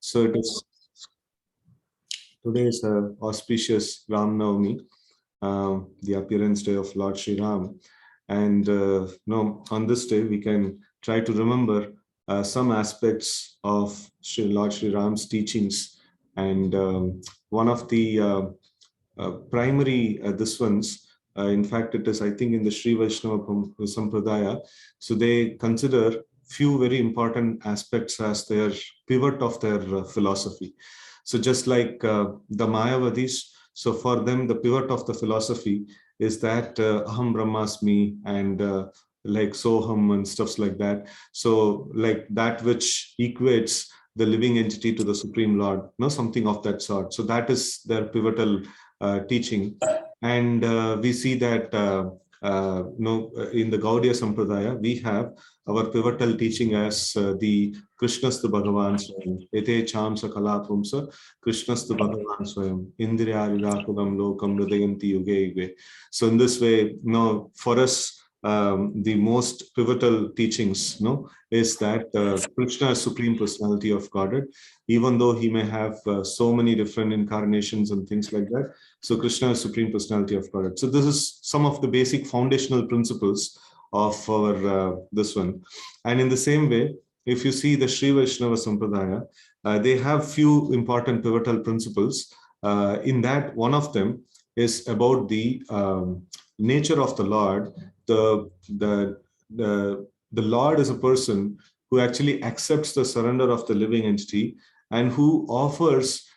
So it is today is a auspicious Ram Navami, the appearance day of Lord Sri Ram. And on this day, we can try to remember some aspects of Lord Sri Ram's teachings. And one of the primary this ones, in fact, it is, I think, in the Sri Vaishnava Sampradaya. So they consider few very important aspects as their pivot of their philosophy. So just like the Mayavadis, so for them, the pivot of the philosophy is that Aham Brahmasmi and like Soham and stuffs like that. So like that which equates the living entity to the Supreme Lord, something of that sort. So that is their pivotal teaching. And we see that in the Gaudiya Sampradaya, we have our pivotal teaching as the Krishnastu Bhagavan Swayam, Ete Chamsa Kalapumsa, Krishnastu Bhagavan Swayam, Indriyarirakudam Lokam Hridayanti Yuge Yuge. So in this way, for us, the most pivotal teachings is that Krishna is Supreme Personality of Godhead, even though he may have so many different incarnations and things like that. So Krishna is Supreme Personality of Godhead. So this is some of the basic foundational principles of our this one. And in the same way, if you see the Sri Vaishnava Sampradaya, they have few important pivotal principles. In that, one of them is about the nature of the Lord. The Lord is a person who actually accepts the surrender of the living entity and who offers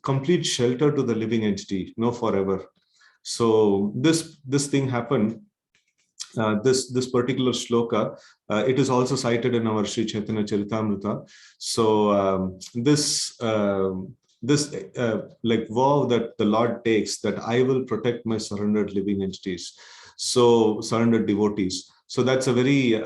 complete shelter to the living entity, forever. So this thing happened. This particular shloka, it is also cited in our Sri Chaitanya Charitamrita. So this like vow that the Lord takes, that I will protect my surrendered living entities, so surrendered devotees. So that's a very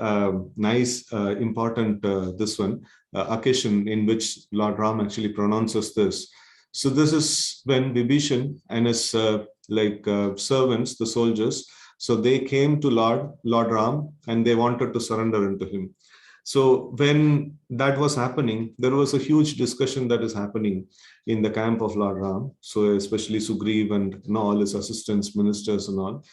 nice, important this one occasion in which Lord Ram actually pronounces this. So this is when Vibhishan and his servants, the soldiers, so they came to Lord Ram and they wanted to surrender into him. So when that was happening, there was a huge discussion that is happening in the camp of Lord Ram. So especially Sugriv and all his assistants, ministers and all.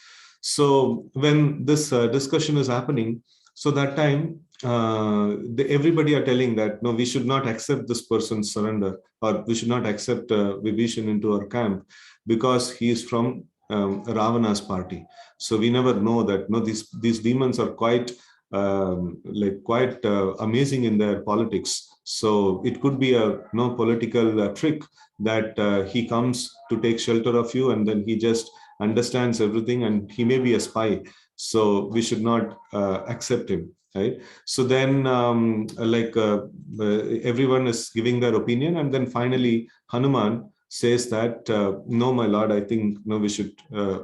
So when this discussion is happening, so that time everybody are telling that no, we should not accept this person's surrender, or we should not accept Vibhishan into our camp because he is from Ravana's party. So we never know that these demons are quite amazing in their politics. So it could be a political trick that he comes to take shelter of you, and then he just understands everything, and he may be a spy. So we should not accept him, right? So then everyone is giving their opinion, and then finally Hanuman says that no, my lord, I think we should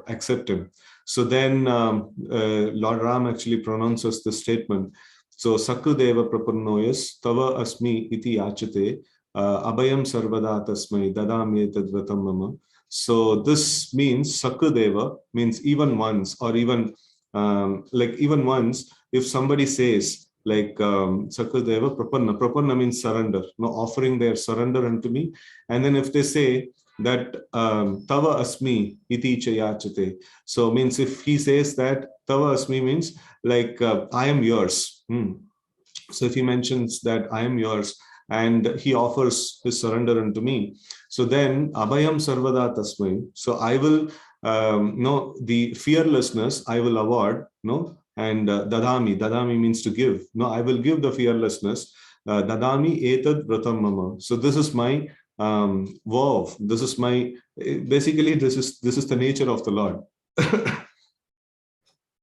accept him. So then Lord Ram actually pronounces the statement. So Sakudeva prapannoyas tava asmi iti yachate abhayam sarvada tasmai dadami tadvatam mama. So this means Sakudeva means even once, or even even once, if somebody says Sakudeva prapanna means surrender, offering their surrender unto me. And then if they say that tava asmi iti chayachate, so means if he says that tava asmi means I am yours. So if he mentions that I am yours and he offers his surrender unto me, so then abhayam sarvada tasmai, so I will the fearlessness I will award, and dadami means to give. I will give the fearlessness. Dadami etad vratam mama. So this is my vow. This is my, basically this is the nature of the Lord.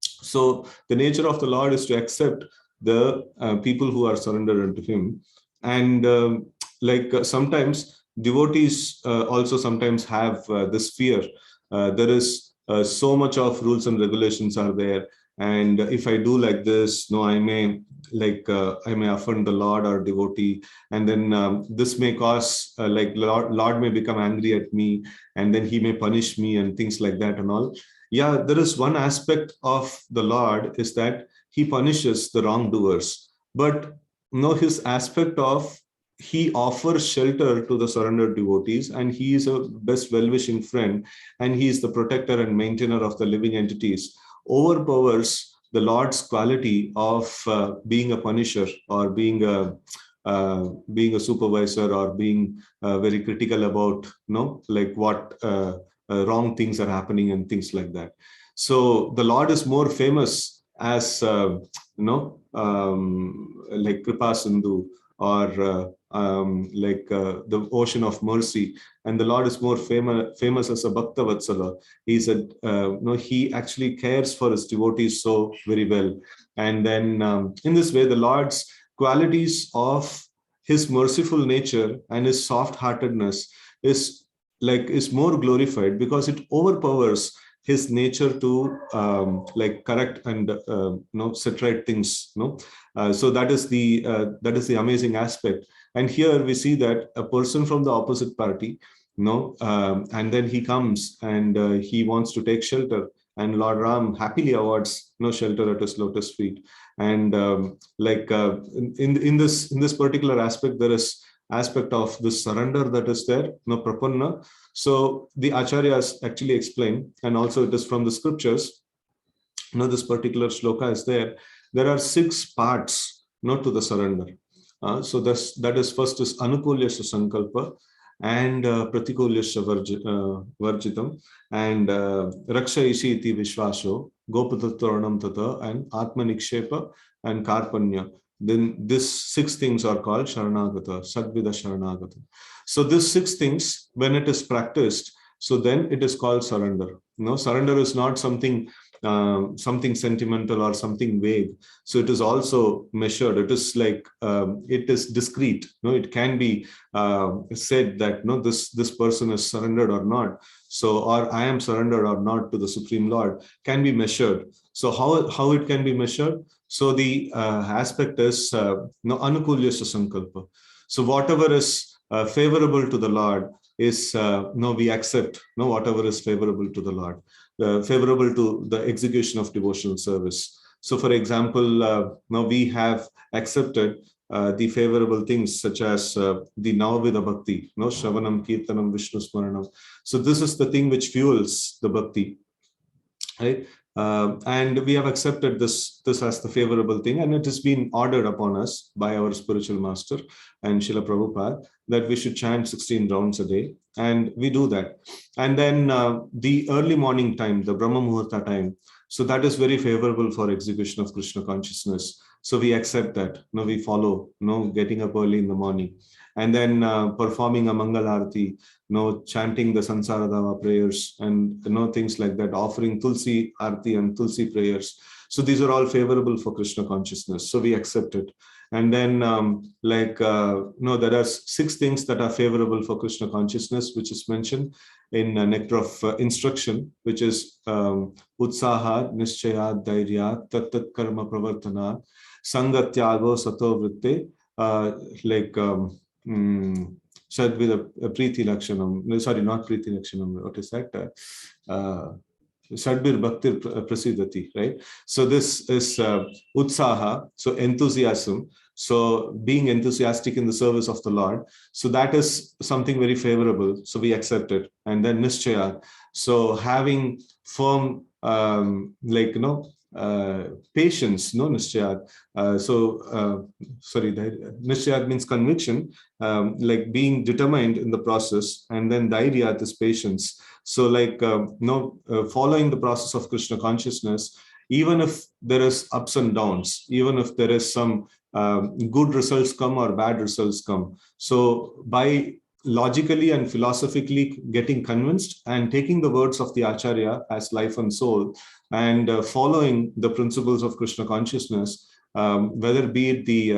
So the nature of the Lord is to accept the people who are surrendered unto him. And sometimes devotees also sometimes have this fear. There is so much of rules and regulations are there, and if I do like this, I may offend the Lord or devotee, and then this may cause Lord may become angry at me, and then he may punish me and things like that and all. Yeah, there is one aspect of the Lord is that he punishes the wrongdoers, but his aspect of he offers shelter to the surrendered devotees, and he is a best well-wishing friend, and he is the protector and maintainer of the living entities, overpowers the Lord's quality of being a punisher, or being a supervisor, or being very critical about, like what wrong things are happening and things like that. So the Lord is more famous as like Kripa Sindhu, or the ocean of mercy, and the Lord is more famous as a Bhakta Vatsala. He's a he actually cares for his devotees so very well. And then in this way, the Lord's qualities of his merciful nature and his soft-heartedness is more glorified, because it overpowers his nature to like correct and set right things. So that is the amazing aspect. And here we see that a person from the opposite party, and then he comes and he wants to take shelter, and Lord Ram happily awards shelter at his lotus feet. And in this particular aspect, there is aspect of the surrender that is there, prapanna. So the acharyas actually explain, and also it is from the scriptures. This particular shloka is there. There are 6 parts, to the surrender. So that is first is anukulyasya sankalpa, and pratikulyasya varjitam, and rakshaishi iti vishvaso, gopatatranam tata, and atmanikshepa, and karpanya. Then these 6 things are called sharanagata, sadvida sharanagata. So these 6 things, when it is practiced, so then it is called surrender. Surrender is not something sentimental or something vague. So it is also measured. It is like it is discrete. It can be said that this person is surrendered or not. So, or I am surrendered or not to the Supreme Lord, can be measured. So how it can be measured? So the aspect is anukulyasya sankalpa. So whatever is favorable to the Lord is we accept. Whatever is favorable to the Lord, favorable to the execution of devotional service. So, for example, now we have accepted the favorable things such as the Navavida Bhakti, Shravanam, Kirtanam, Vishnu Smaranam. So this is the thing which fuels the Bhakti, right? And we have accepted this as the favorable thing, and it has been ordered upon us by our spiritual master and Srila Prabhupada that we should chant 16 rounds a day, and we do that. And then the early morning time, the Brahma Muhurta time, so that is very favorable for execution of Krishna consciousness. So we accept that. We follow, getting up early in the morning, and then performing a Mangal Arati, chanting the Sansara Dava prayers, and things like that, offering Tulsi Arati and Tulsi prayers. So these are all favorable for Krishna consciousness. So we accept it. And then there are 6 things that are favorable for Krishna consciousness, which is mentioned in Nectar of Instruction, which is Utsaha, Nishchaya, Dhairya, Tat Karma Pravartana, Sangatyago, Sato Vritte, Sadvida Preeti Lakshanam. Sorry, not Preeti Lakshanam. What is that? Sadbir Bhaktir Prasidhati, right? So this is Utsaha, so enthusiasm. So being enthusiastic in the service of the Lord. So that is something very favorable. So we accept it. And then Nishchaya. So having firm, patience, Nishchayat. Nishchayat means conviction, like being determined in the process, and then Dhairyat is patience. So following the process of Krishna consciousness, even if there is ups and downs, even if there is some good results come or bad results come. So by logically and philosophically getting convinced and taking the words of the Acharya as life and soul, and following the principles of Krishna consciousness, whether be it the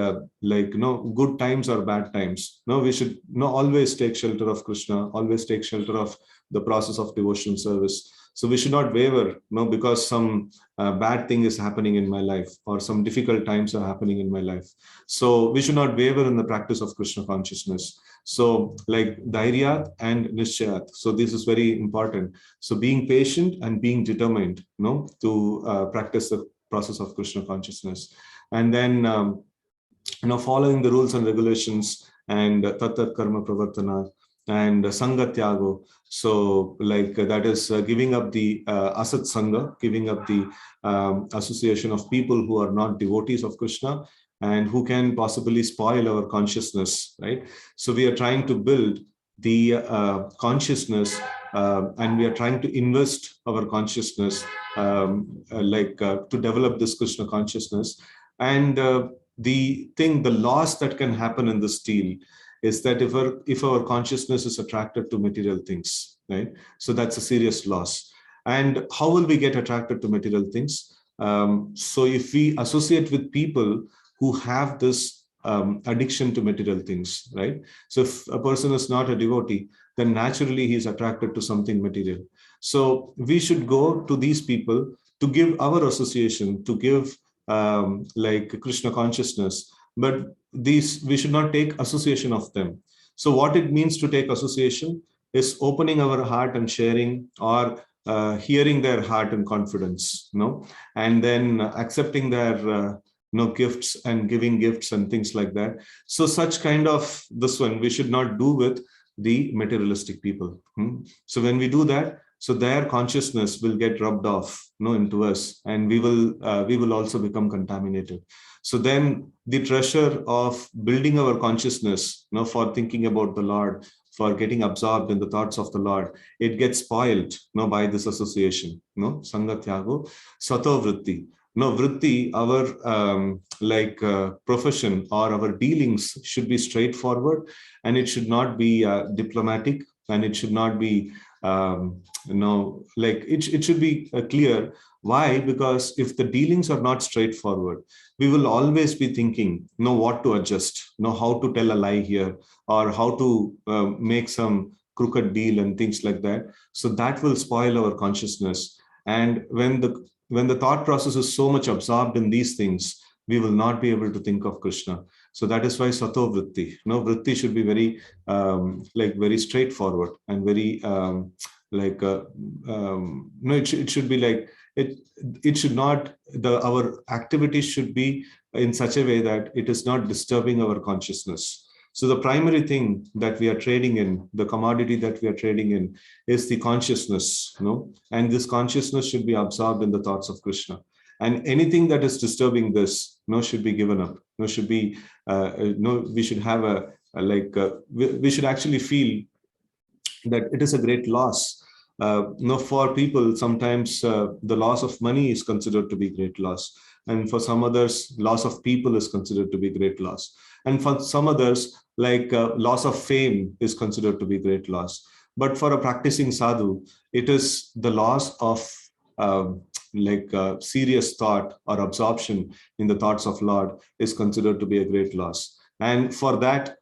good times or bad times, we should always take shelter of Krishna, always take shelter of the process of devotion service. So we should not waver, because some bad thing is happening in my life, or some difficult times are happening in my life. So we should not waver in the practice of Krishna consciousness. So like Dhairyat and Nishchayat. So this is very important. So being patient and being determined, to practice the process of Krishna consciousness. And then, following the rules and regulations, and Tatat Karma Pravartana, and Sangatyago. So like that is giving up the Asat Sangha, giving up the association of people who are not devotees of Krishna and who can possibly spoil our consciousness, right? So we are trying to build the consciousness, and we are trying to invest our consciousness, to develop this Krishna consciousness. And the loss that can happen in this deal is that if our consciousness is attracted to material things, right? So that's a serious loss. And how will we get attracted to material things? So if we associate with people who have this addiction to material things, right? So if a person is not a devotee, then naturally he is attracted to something material. So we should go to these people to give our association, to give like Krishna consciousness, but these we should not take association of them. So what it means to take association is opening our heart and sharing, or hearing their heart in confidence, and then accepting their gifts and giving gifts and things like that. So such kind of this one we should not do with the materialistic people. So when we do that, so their consciousness will get rubbed off into us, and we will also become contaminated. So then the treasure of building our consciousness, for thinking about the Lord, for getting absorbed in the thoughts of the Lord, it gets spoiled by this association. Sangatyago, Sato Vritti. Vritti, our profession or our dealings should be straightforward, and it should not be diplomatic, and it should not be it should be clear. Why? Because if the dealings are not straightforward, we will always be thinking, what to adjust, how to tell a lie here, or how to make some crooked deal and things like that. So that will spoil our consciousness. And when the thought process is so much absorbed in these things, we will not be able to think of Krishna. So that is why Sato Vritti. Vritti should be very very straightforward and very it should be like it should not, our activities should be in such a way that it is not disturbing our consciousness. So the primary thing that we are trading in, the commodity that we are trading in, is the consciousness, and this consciousness should be absorbed in the thoughts of Krishna. And anything that is disturbing this, should be given up. Should be we should have we should actually feel that it is a great loss. For people, sometimes the loss of money is considered to be great loss, and for some others, loss of people is considered to be great loss, and for some others, loss of fame is considered to be great loss. But for a practicing sadhu, it is the loss of serious thought or absorption in the thoughts of Lord is considered to be a great loss. And for that,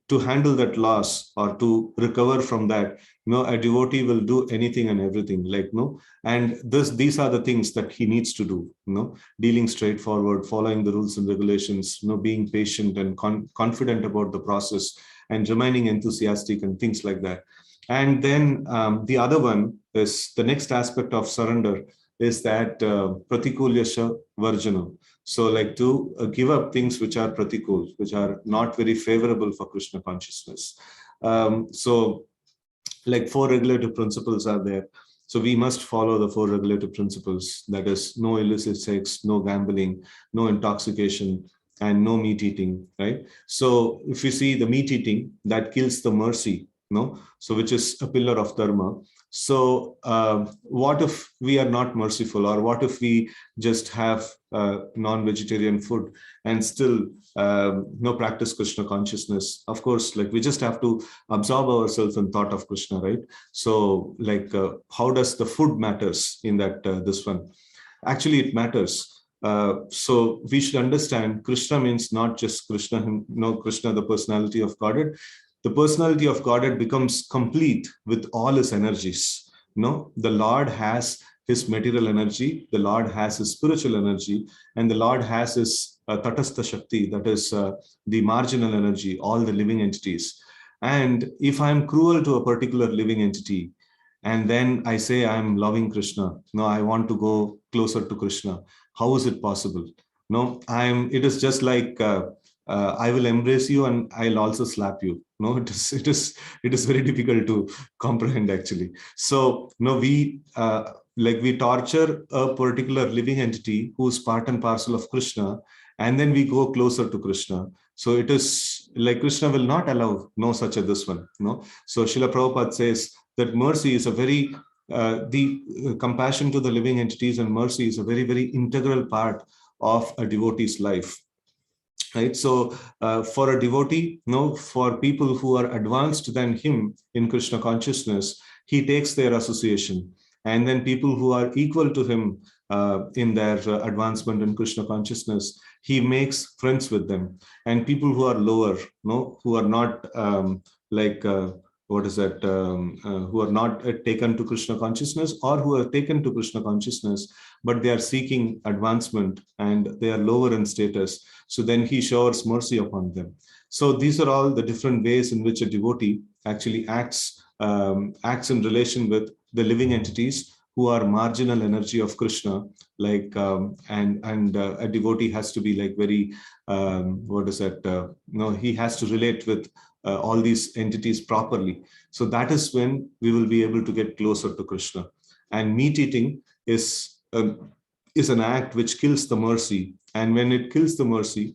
to handle that loss or to recover from that, a devotee will do anything and everything, and these are the things that he needs to do, dealing straightforward, following the rules and regulations, being patient and confident about the process, and remaining enthusiastic and things like that. And then the other one is the next aspect of surrender is that pratikulyasha varjanam. So to give up things which are pratikul, which are not very favorable for Krishna consciousness. So 4 regulative principles are there. So we must follow the 4 regulative principles. That is, no illicit sex, no gambling, no intoxication, and no meat eating, right? So if you see the meat eating, that kills the mercy, so which is a pillar of dharma. So what if we are not merciful, or what if we just have non-vegetarian food and still practice Krishna consciousness? Of course, we just have to absorb ourselves in thought of Krishna, right? So how does the food matters in that this one? Actually, it matters. So we should understand Krishna means not just Krishna, Krishna, the personality of Godhead. The personality of Godhead becomes complete with all his energies. The Lord has his material energy, the Lord has his spiritual energy, and the Lord has his tatastha shakti, that is the marginal energy, all the living entities. And if I'm cruel to a particular living entity, and then I say I'm loving Krishna, I want to go closer to Krishna, how is it possible? It is just like I will embrace you and I'll also slap you. No, it is very difficult to comprehend actually. So no, we torture a particular living entity who's part and parcel of Krishna, and then we go closer to Krishna. So it is like Krishna will not allow no such a this one. No. So Srila Prabhupada says that mercy is a very the compassion to the living entities and mercy is a very, very integral part of a devotee's life. Right. So for a devotee, for people who are advanced than him in Krishna consciousness, he takes their association. And then people who are equal to him in their advancement in Krishna consciousness, he makes friends with them. And people who are lower, who are not like what is that, who are not taken to Krishna consciousness, or who are taken to Krishna consciousness, but they are seeking advancement and they are lower in status. So then he showers mercy upon them. So these are all the different ways in which a devotee actually acts in relation with the living entities who are marginal energy of Krishna. Like and a devotee has to be like very what is that? He has to relate with all these entities properly. So that is when we will be able to get closer to Krishna. And meat eating is an act which kills the mercy. And when it kills the mercy,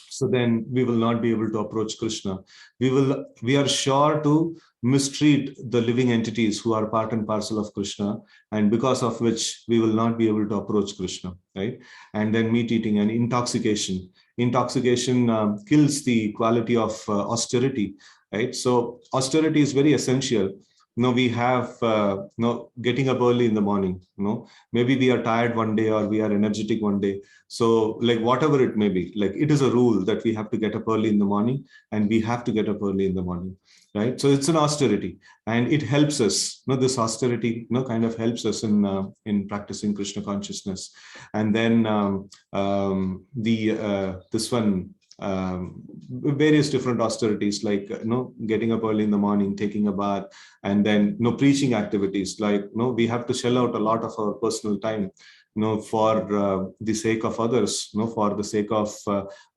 so then we will not be able to approach Krishna. We are sure to mistreat the living entities who are part and parcel of Krishna, and because of which we will not be able to approach Krishna, right? And then meat eating and intoxication. Intoxication kills the quality of austerity, right? So austerity is very essential. We have getting up early in the morning. Maybe we are tired one day or we are energetic one day. So like whatever it may be, like it is a rule that we have to get up early in the morning, and we have to get up early in the morning, right? So it's an austerity, and it helps us. This austerity, kind of helps us in practicing Krishna consciousness. And then this one. Various different austerities, like getting up early in the morning, taking a bath, and then preaching activities, like we have to shell out a lot of our personal time for the sake of others, for the sake of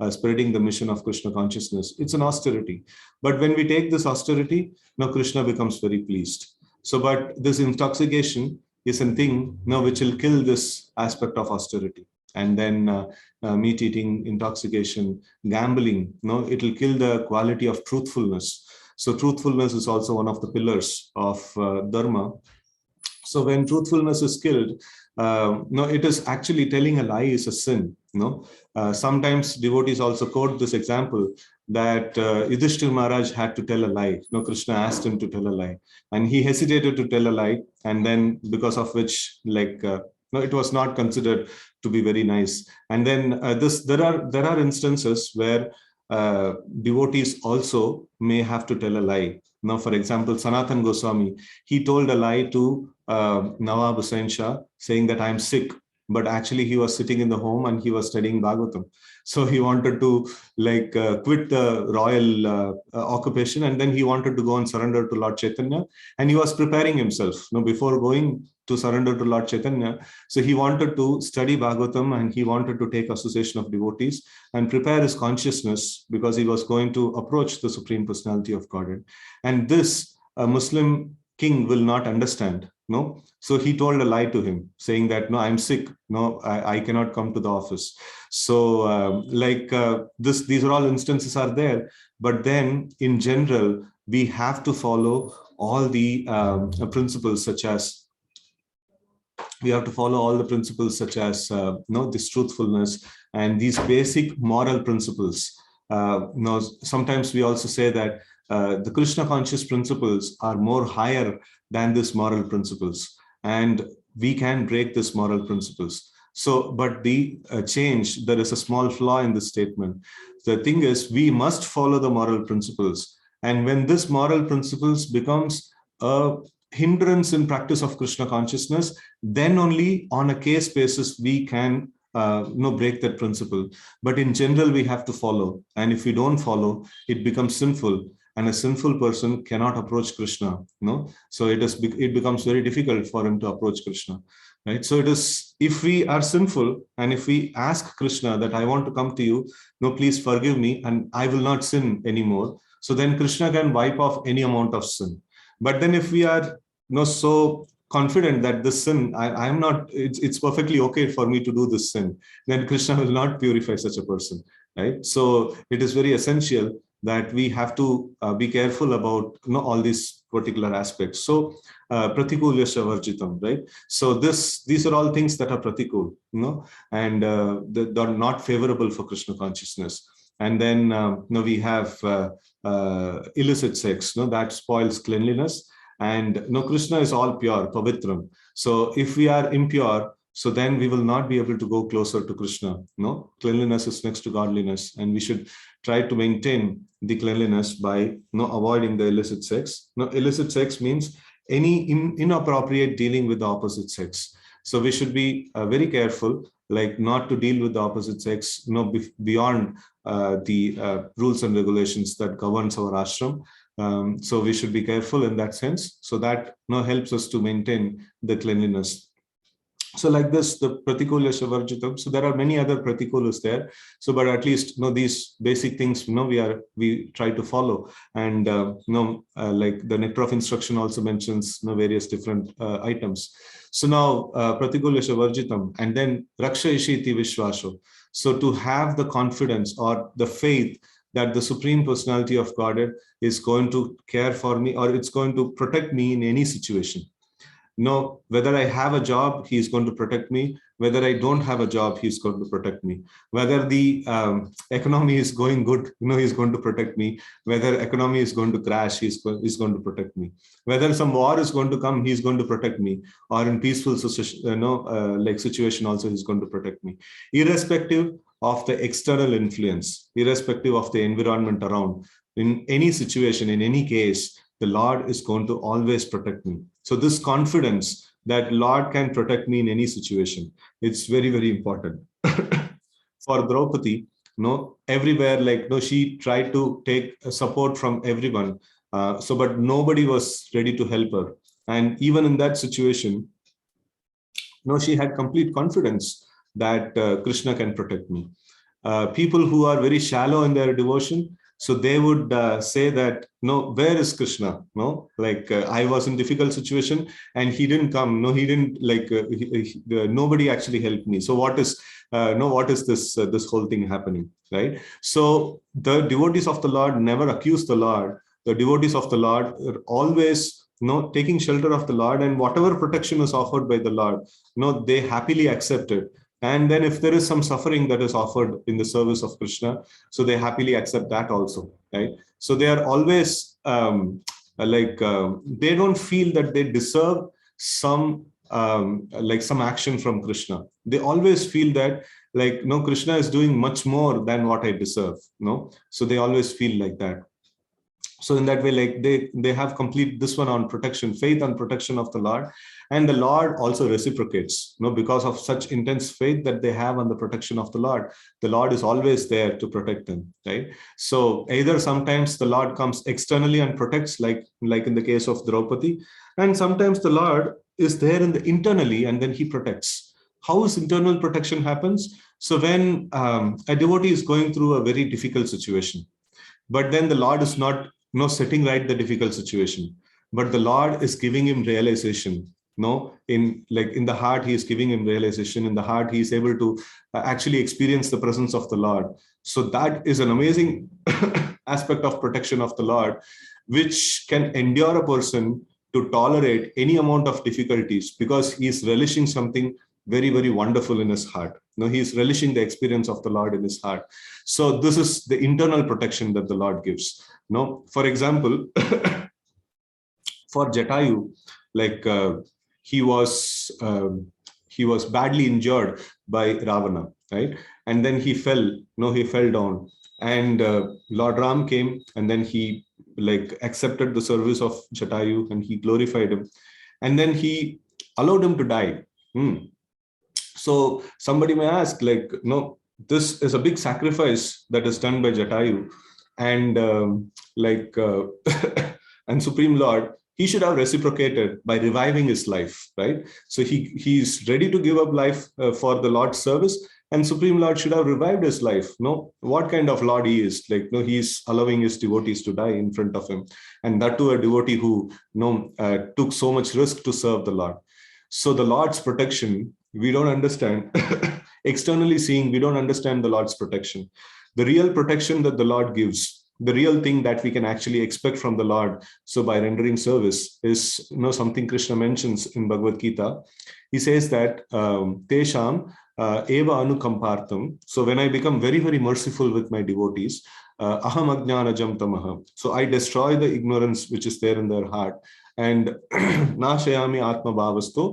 spreading the mission of Krishna consciousness. It's an austerity. But when we take this austerity, Krishna becomes very pleased. So, but this intoxication is a thing which will kill this aspect of austerity. And then meat eating, intoxication, gambling, it will kill the quality of truthfulness. So truthfulness is also one of the pillars of dharma. So when truthfulness is killed, it is actually telling a lie is a sin. Sometimes devotees also quote this example that Yudhishthira Maharaj had to tell a lie. Krishna asked him to tell a lie, and he hesitated to tell a lie, and then because of which, it was not considered to be very nice. And then there are instances where devotees also may have to tell a lie. Now, for example, Sanatan Goswami, he told a lie to Nawab Hussain Shah, saying that I'm sick, but actually he was sitting in the home and he was studying Bhagavatam. So he wanted to quit the royal occupation, and then he wanted to go and surrender to Lord Chaitanya, and he was preparing himself before going to surrender to Lord Chaitanya. So he wanted to study Bhagavatam, and he wanted to take association of devotees and prepare his consciousness, because he was going to approach the Supreme Personality of Godhead. And this a Muslim king will not understand. So he told a lie to him, saying that, no, I'm sick. No, I cannot come to the office. So these are all instances are there. But then in general, we have to follow all the principles such as this truthfulness and these basic moral principles. Sometimes we also say that the Krishna conscious principles are more higher than these moral principles, and we can break these moral principles. So, but the change, there is a small flaw in this statement. The thing is, we must follow the moral principles, and when this moral principles becomes a hindrance in practice of Krishna consciousness, then only on a case basis we can break that principle. But in general, we have to follow, and if we don't follow, it becomes sinful, and a sinful person cannot approach Krishna. So it becomes very difficult for him to approach Krishna. right? So it is, if we are sinful and if we ask Krishna that I want to come to you, no, please forgive me and I will not sin anymore. So then Krishna can wipe off any amount of sin. But then if we are so confident that this sin, I'm not, it's perfectly okay for me to do this sin, then Krishna will not purify such a person, right? So it is very essential that we have to be careful about all these particular aspects. So pratikulyasya varjitam, right? So these are all things that are pratikul, and they're not favorable for Krishna consciousness. And then we have illicit sex, that spoils cleanliness. And Krishna is all pure, pavitram. So if we are impure, so then we will not be able to go closer to Krishna. No, cleanliness is next to godliness, and we should try to maintain the cleanliness by avoiding the illicit sex. Illicit sex means any inappropriate dealing with the opposite sex. So we should be very careful, like not to deal with the opposite sex, beyond the rules and regulations that governs our ashram. So we should be careful in that sense. So that helps us to maintain the cleanliness. So like this, the pratikula shavarjitam. So there are many other pratikulas there. So, but at least these basic things we try to follow. And like the nectar of instruction also mentions various different items. So now pratikula shavarjitam, and then raksha ishiti vishwasho. So to have the confidence or the faith that the Supreme Personality of Godhead is going to care for me, or it's going to protect me in any situation. Whether I have a job, he's going to protect me. Whether I don't have a job, he's going to protect me. Whether the economy is going good, he's going to protect me. Whether economy is going to crash, he's going to protect me. Whether some war is going to come, he's going to protect me. Or in peaceful situation also, he's going to protect me. Irrespective of the external influence, irrespective of the environment around, in any situation, in any case, the Lord is going to always protect me. So this confidence that Lord can protect me in any situation, it's very, very important. For Draupadi, everywhere, she tried to take support from everyone. But nobody was ready to help her. And even in that situation, she had complete confidence that Krishna can protect me. People who are very shallow in their devotion, so they would say that, where is Krishna? I was in difficult situation and he didn't come. He didn't nobody actually helped me. So what is this whole thing happening, right? So the devotees of the Lord never accuse the Lord. The devotees of the Lord are always taking shelter of the Lord, and whatever protection is offered by the Lord, they happily accept it. And then if there is some suffering that is offered in the service of Krishna, so they happily accept that also, right? So they are always they don't feel that they deserve some some action from Krishna. They always feel that Krishna is doing much more than what I deserve. So they always feel like that. So in that way, they have complete this one on protection, faith and protection of the Lord. And the Lord also reciprocates, because of such intense faith that they have on the protection of the Lord. The Lord is always there to protect them, right? So either sometimes the Lord comes externally and protects, like in the case of Draupadi, and sometimes the Lord is there internally and then he protects. How is internal protection happens? So when a devotee is going through a very difficult situation, but then the Lord is not setting right the difficult situation, but the Lord is giving him realization. In the heart, he is giving him realization. In the heart, he is able to actually experience the presence of the Lord. So that is an amazing aspect of protection of the Lord, which can endure a person to tolerate any amount of difficulties, because he is relishing something very, very wonderful in his heart. He is relishing the experience of the Lord in his heart. So this is the internal protection that the Lord gives. For example, for Jatayu, he was badly injured by Ravana, right? And then he fell. He fell down, and Lord Ram came, and then he accepted the service of Jatayu, and he glorified him, and then he allowed him to die. So somebody may ask, this is a big sacrifice that is done by Jatayu, and and Supreme Lord, he should have reciprocated by reviving his life, right? So he's ready to give up life for the Lord's service, and Supreme Lord should have revived his life. No, what kind of Lord he is? Like, no, he's allowing his devotees to die in front of him, and that too a devotee who took so much risk to serve the Lord. So the Lord's protection, we don't understand. Externally seeing, we don't understand the Lord's protection. The real protection that the Lord gives, the real thing that we can actually expect from the Lord, so by rendering service, is something Krishna mentions in Bhagavad Gita. He says that Tesham eva anukampartam. So when I become very, very merciful with my devotees, aham ajnanajam tamaha. So I destroy the ignorance which is there in their heart, and nashayami atma bhavasto.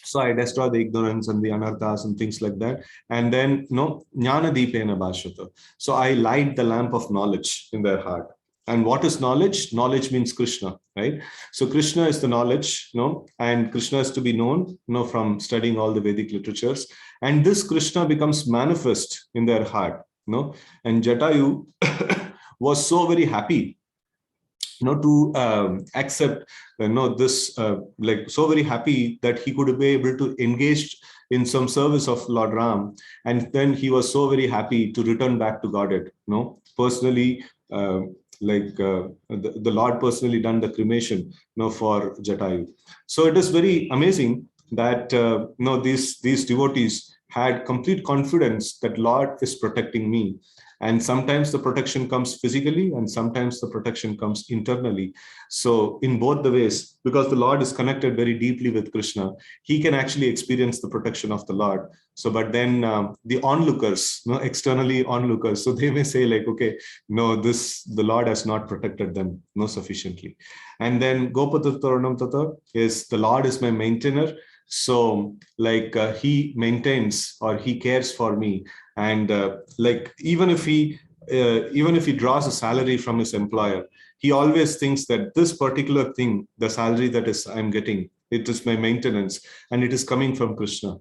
So I destroy the ignorance and the anarthas and things like that. And then, jnana deepena bhashata. So I light the lamp of knowledge in their heart. And what is knowledge? Knowledge means Krishna, right? So Krishna is the knowledge, and Krishna is to be known, from studying all the Vedic literatures. And this Krishna becomes manifest in their heart, And Jatayu was so very happy to accept this, like, so very happy that he could be able to engage in some service of Lord Ram, and then he was so very happy to return back to Godhead. Personally, the Lord personally done the cremation, for Jatayu. So it is very amazing that these devotees had complete confidence that Lord is protecting me. And sometimes the protection comes physically, and sometimes the protection comes internally. So in both the ways, because the Lord is connected very deeply with Krishna, he can actually experience the protection of the Lord. So, but then the onlookers, externally onlookers, so they may say like, okay, no, the Lord has not protected them sufficiently. And then Gopatattaranam Tata is, the Lord is my maintainer. So like he maintains, or he cares for me. And like, even if he draws a salary from his employer, he always thinks that this particular thing, the salary that is I'm getting, it is my maintenance, and it is coming from Krishna.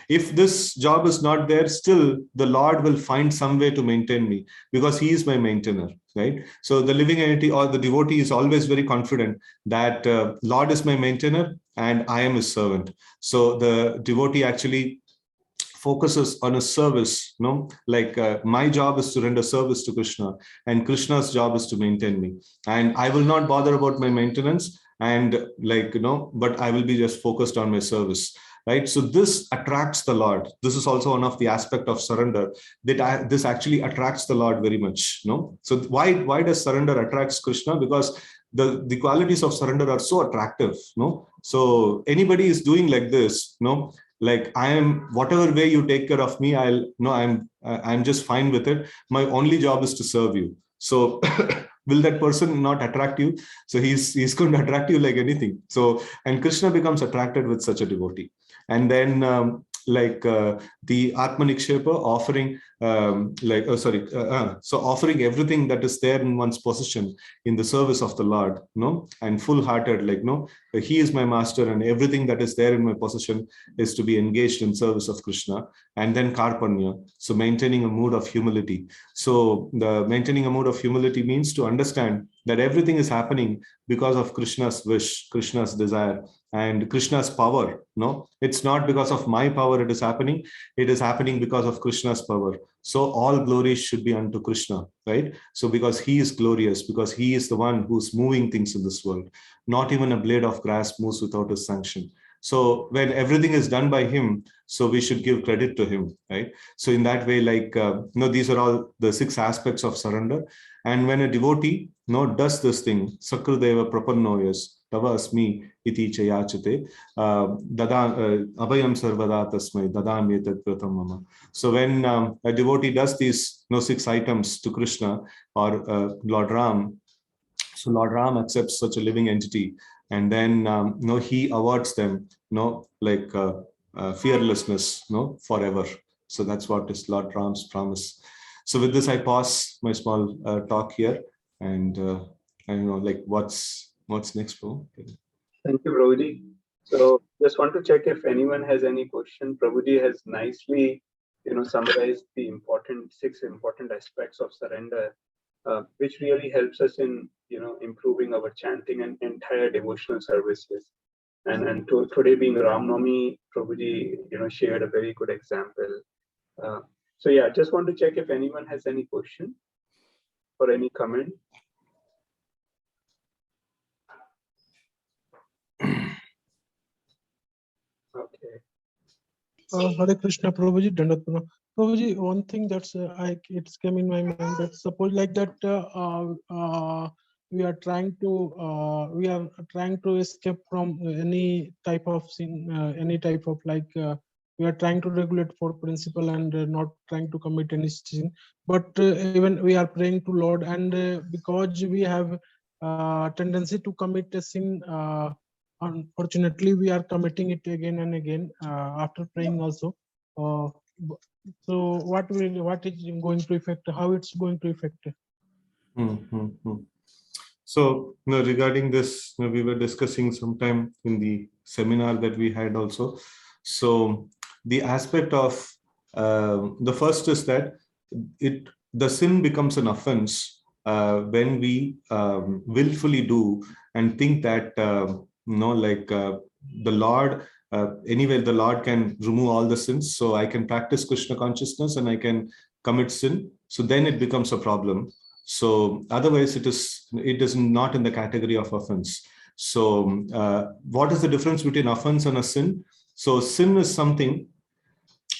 If this job is not there, still the Lord will find some way to maintain me, because he is my maintainer, right? So the living entity or the devotee is always very confident that Lord is my maintainer and I am his servant. So the devotee actually focuses on a service, like my job is to render service to Krishna, and Krishna's job is to maintain me. And I will not bother about my maintenance, and but I will be just focused on my service. Right. So this attracts the Lord. This is also one of the aspect of surrender, that this actually attracts the Lord very much. So why does surrender attracts Krishna? Because the qualities of surrender are so attractive. So anybody is doing like this, like, I am, whatever way you take care of me, I'm just fine with it. My only job is to serve you. So will that person not attract you? So he's going to attract you like anything. So, and Krishna becomes attracted with such a devotee. And then the Atmanikshepa offering, so offering everything that is there in one's possession in the service of the Lord, and full-hearted, he is my master, and everything that is there in my possession is to be engaged in service of Krishna. And then Karpanya, so maintaining a mood of humility. So the maintaining a mood of humility means to understand that everything is happening because of Krishna's wish, Krishna's desire, and Krishna's power. It's not because of my power it is happening. It is happening because of Krishna's power. So all glory should be unto Krishna, right? So because he is glorious, because he is the one who's moving things in this world. Not even a blade of grass moves without his sanction. So when everything is done by him, so we should give credit to him, right? So in that way, these are all the 6 aspects of surrender. And when a devotee does this thing, Sakrudeva Prapannoyas, Tava Asmi iti chayachate, Abhayam Sarvada Tasmai, Dadam Etat Pratam Mama. So when a devotee does these 6 items to Krishna or Lord Ram, so Lord Ram accepts such a living entity, and then he awards them fearlessness forever. So that's what is Lord Ram's promise. So with this, I pause my small talk here, and I don't know, what's next, bro? Thank you, Prabhuji. So just want to check if anyone has any question. Prabhuji has nicely, summarized the 6 important aspects of surrender. which really helps us in improving our chanting and entire devotional services. And today being Ram Navami, Prabhuji shared a very good example. So yeah, just want to check if anyone has any question or any comment. Okay. Hare Krishna, Prabhuji, Dandavat Pranam. Prabhuji, one thing that's it's came in my mind that suppose like that we are trying to escape from any type of sin, any type of we are trying to regulate for principle and not trying to commit any sin. But even we are praying to Lord, and because we have tendency to commit a sin. Unfortunately, we are committing it again and again after praying also. So what is going to affect? How it's going to affect? So, regarding this, we were discussing sometime in the seminar that we had also. So, the aspect of the first is that the sin becomes an offense when we willfully do and think that the Lord. Anyway, the Lord can remove all the sins, so I can practice Krishna consciousness and I can commit sin. So then it becomes a problem. So otherwise, it is not in the category of offense. So what is the difference between offense and a sin? So sin is something,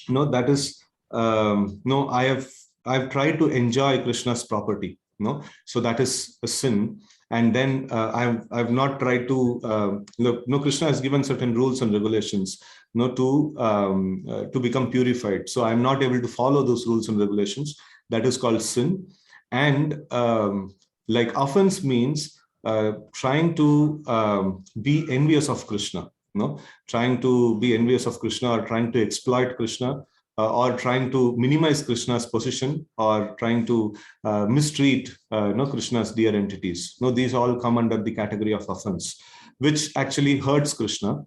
that is, I've tried to enjoy Krishna's property, so that is a sin. And then I've not tried to look. No, Krishna has given certain rules and regulations, to become purified. So I'm not able to follow those rules and regulations. That is called sin. And offense means trying to be envious of Krishna, trying to be envious of Krishna, or trying to exploit Krishna, or trying to minimize Krishna's position, or trying to mistreat Krishna's dear entities. These all come under the category of offense, which actually hurts Krishna.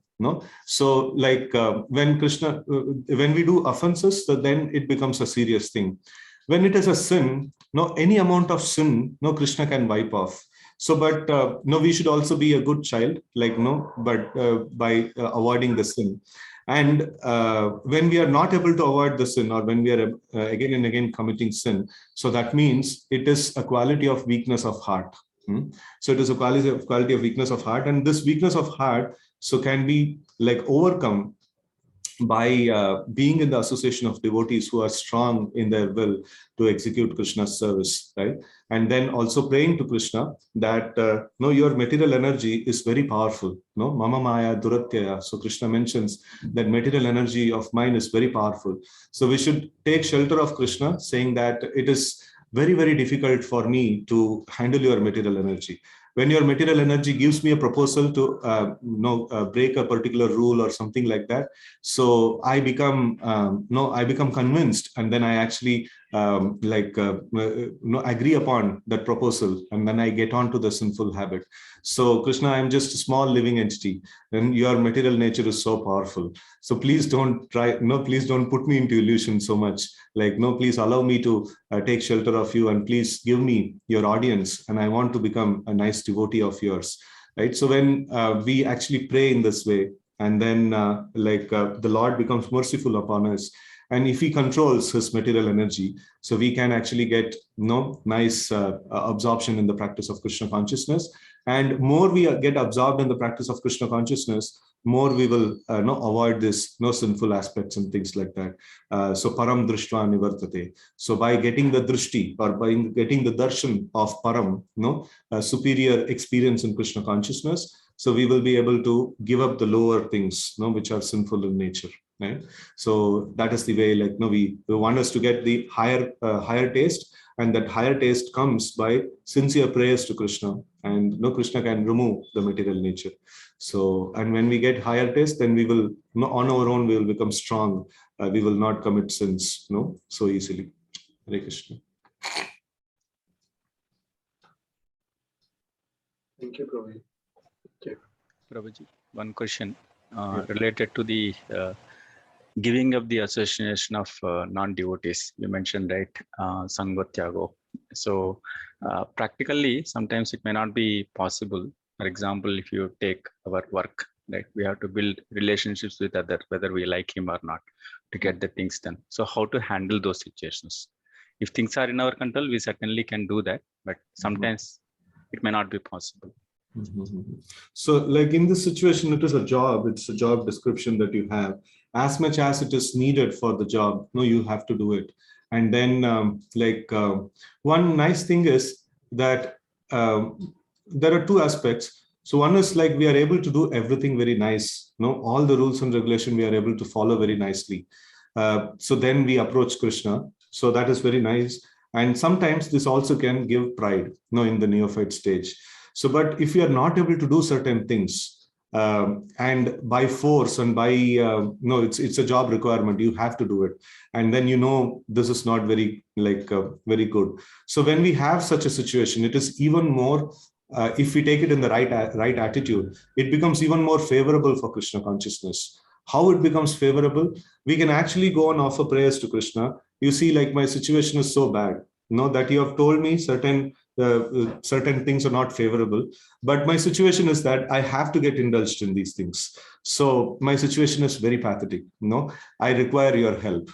So when we do offenses, so then it becomes a serious thing. When it is a sin, any amount of sin, Krishna can wipe off. So, but we should also be a good child, but by avoiding the sin. And when we are not able to avoid the sin, or when we are again and again committing sin, so that means it is a quality of weakness of heart. So it is a quality of weakness of heart, and this weakness of heart so can be overcome by being in the association of devotees who are strong in their will to execute Krishna's service, right? And then also praying to Krishna that your material energy is very powerful. Mama Maya Duratyaya. So Krishna mentions that material energy of mine is very powerful. So we should take shelter of Krishna, saying that it is very, very difficult for me to handle your material energy. When your material energy gives me a proposal to break a particular rule or something like that, so I become convinced, and then I actually agree upon that proposal, and then I get on to the sinful habit. So Krishna, I'm just a small living entity, and your material nature is so powerful. So please don't please don't put me into illusion so much. Please allow me to take shelter of you, and please give me your audience, and I want to become a nice devotee of yours, right? So when we actually pray in this way, and then the Lord becomes merciful upon us, and if he controls his material energy, so we can actually get nice absorption in the practice of Krishna consciousness. And more we get absorbed in the practice of Krishna consciousness, more we will avoid this sinful aspects and things like that. So param drishtva nivartate. So by getting the drishti, or by getting the darshan of param, superior experience in Krishna consciousness, so we will be able to give up the lower things, which are sinful in nature, right? So that is the way, we want us to get the higher taste, and that higher taste comes by sincere prayers to Krishna, and Krishna can remove the material nature. So, and when we get higher taste, then we will, on our own, we will become strong. We will not commit sins, so easily. Hare Krishna. Thank you, Prabhuji. Prabhuji, one question related to the giving up the association of non-devotees. You mentioned, right, Sangatyago. So practically, sometimes it may not be possible. For example, if you take our work, right, we have to build relationships with other, whether we like him or not, to get the things done. So how to handle those situations? If things are in our control, we certainly can do that, but sometimes it may not be possible. So like in this situation, it is a job, it's a job description that you have. As much as it is needed for the job, no, you have to do it. And then one nice thing is that there are two aspects. So one is like we are able to do everything very nice, no, all the rules and regulation we are able to follow very nicely. So then we approach Krishna. So that is very nice. And sometimes this also can give pride, no, in the neophyte stage. So, but if you are not able to do certain things, and by force and by no, it's a job requirement, you have to do it, and then this is not very very good. So when we have such a situation, it is even more. If we take it in the right attitude, it becomes even more favorable for Krishna consciousness. How it becomes favorable? We can actually go and offer prayers to Krishna. You see, like my situation is so bad, that you have told me certain things are not favorable, but my situation is that I have to get indulged in these things. So my situation is very pathetic. I require your help.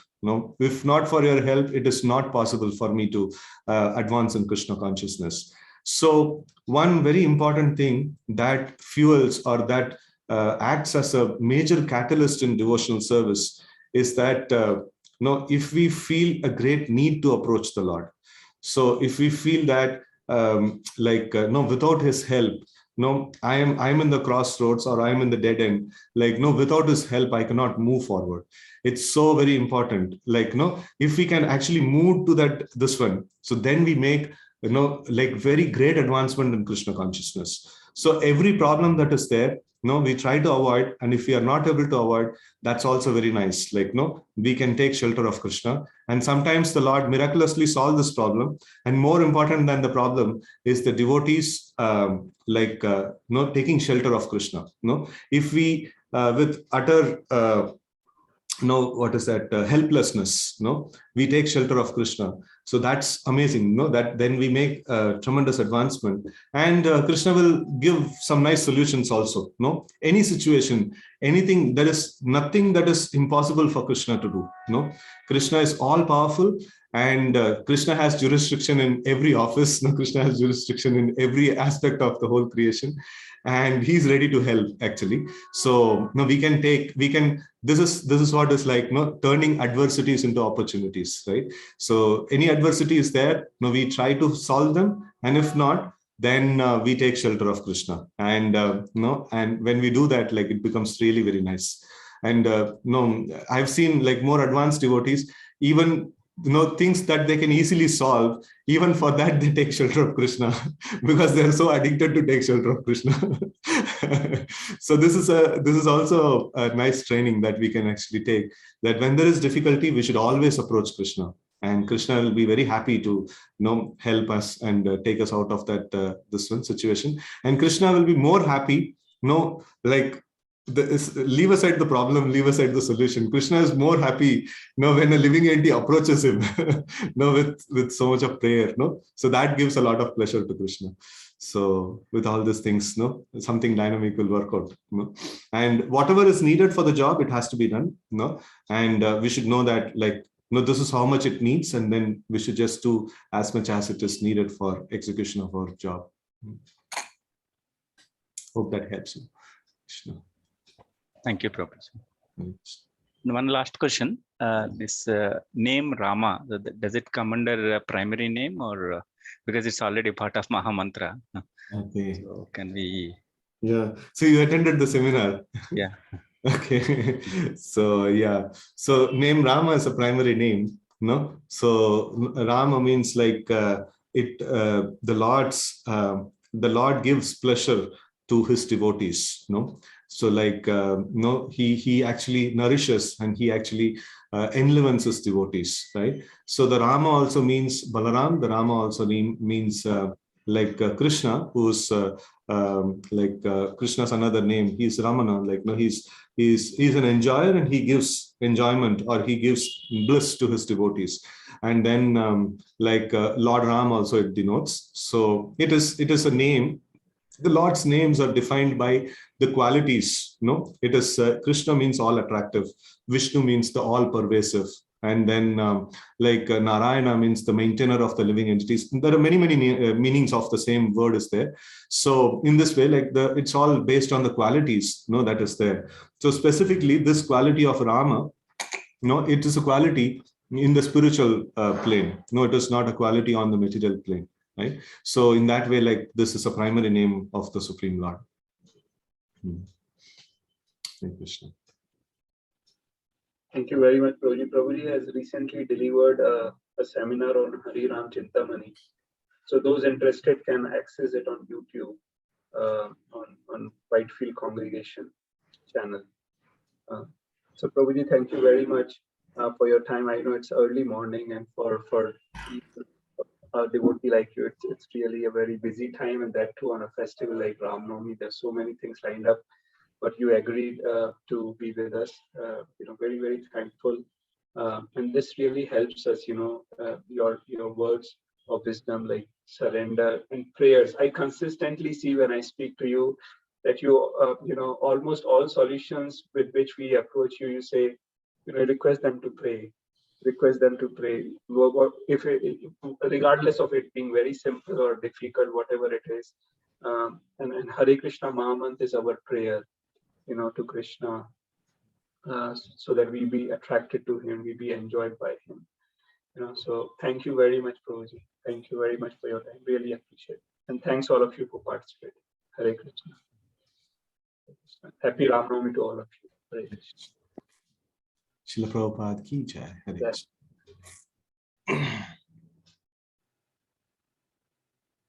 If not for your help, it is not possible for me to advance in Krishna consciousness. So one very important thing that fuels or that acts as a major catalyst in devotional service is that if we feel a great need to approach the Lord. So if we feel that without his help, I'm in the crossroads or I'm in the dead end, without his help, I cannot move forward. It's so very important. If we can actually move to this one, so then we make, very great advancement in Krishna consciousness. So every problem that is there, we try to avoid, and if we are not able to avoid, that's also very nice. We can take shelter of Krishna, and sometimes the Lord miraculously solve this problem. And more important than the problem is the devotees, taking shelter of Krishna. If we with utter helplessness, we take shelter of Krishna. So that's amazing, that then we make tremendous advancement, and Krishna will give some nice solutions also. Any situation, anything, there is nothing that is impossible for Krishna to do. Krishna is all powerful, and Krishna has jurisdiction in every office. Krishna has jurisdiction in every aspect of the whole creation, and he's ready to help actually. So this is what is like, turning adversities into opportunities, right? So any adversity is there, we try to solve them, and if not, then we take shelter of Krishna, and and when we do that, it becomes really very nice. And I've seen more advanced devotees, even things that they can easily solve, even for that they take shelter of Krishna because they're so addicted to take shelter of Krishna. So this is also a nice training that we can actually take, that when there is difficulty, we should always approach Krishna, and Krishna will be very happy to help us and take us out of that this one situation. And Krishna will be more happy, leave aside the problem, leave aside the solution. Krishna is more happy when a living entity approaches him with so much of prayer. So that gives a lot of pleasure to Krishna. So with all these things, something dynamic will work out. And whatever is needed for the job, it has to be done. And we should know that this is how much it needs, and then we should just do as much as it is needed for execution of our job. Hope that helps you, Krishna. Thank you, Prabhuji. One last question. This name Rama, does it come under a primary name, or because it's already part of Maha Mantra? Okay. So can we? Yeah. So you attended the seminar. Yeah. Okay. So yeah. So name Rama is a primary name. So Rama means the Lord gives pleasure to his devotees. So he actually nourishes, and he actually enlivens his devotees, right? So the Rama also means Balaram. The Rama also means Krishna, who's Krishna's another name. He's Ramana. He's an enjoyer, and he gives enjoyment, or he gives bliss to his devotees. and then Lord Ram also it denotes. So it is a name. The Lord's names are defined by the qualities. It is Krishna means all attractive, Vishnu means the all pervasive, and then Narayana means the maintainer of the living entities. There are many meanings of the same word is there. So in this way, it's all based on the qualities that is there. So specifically this quality of Rama, it is a quality in the spiritual plane. It is not a quality on the material plane, right? So in that way, this is a primary name of the Supreme Lord. Thank Krishna. Thank you very much, Prabhuji. Prabhuji has recently delivered a seminar on Hari Ram Chintamani. So those interested can access it on YouTube, on Whitefield Congregation channel. So Prabhuji, thank you very much for your time. I know it's early morning, and for a devotee like you, it's really a very busy time, and that too on a festival like Ram Navami. There's so many things lined up, but you agreed to be with us. Very thankful, and this really helps us. Your words of wisdom, like surrender and prayers. I consistently see when I speak to you that you almost all solutions with which we approach you, you say, request them to pray. Request them to pray. If regardless of it being very simple or difficult, whatever it is, and Hare Krishna Mahamantra is our prayer, to Krishna, so that we be attracted to him, we be enjoyed by him. So thank you very much, Prabhuji. Thank you very much for your time. Really appreciate it. And thanks all of you for participating. Hare Krishna. Happy Ram Navami to all of you. Hare Krishna. Srila Prabhupada ki jai. Hare Krishna.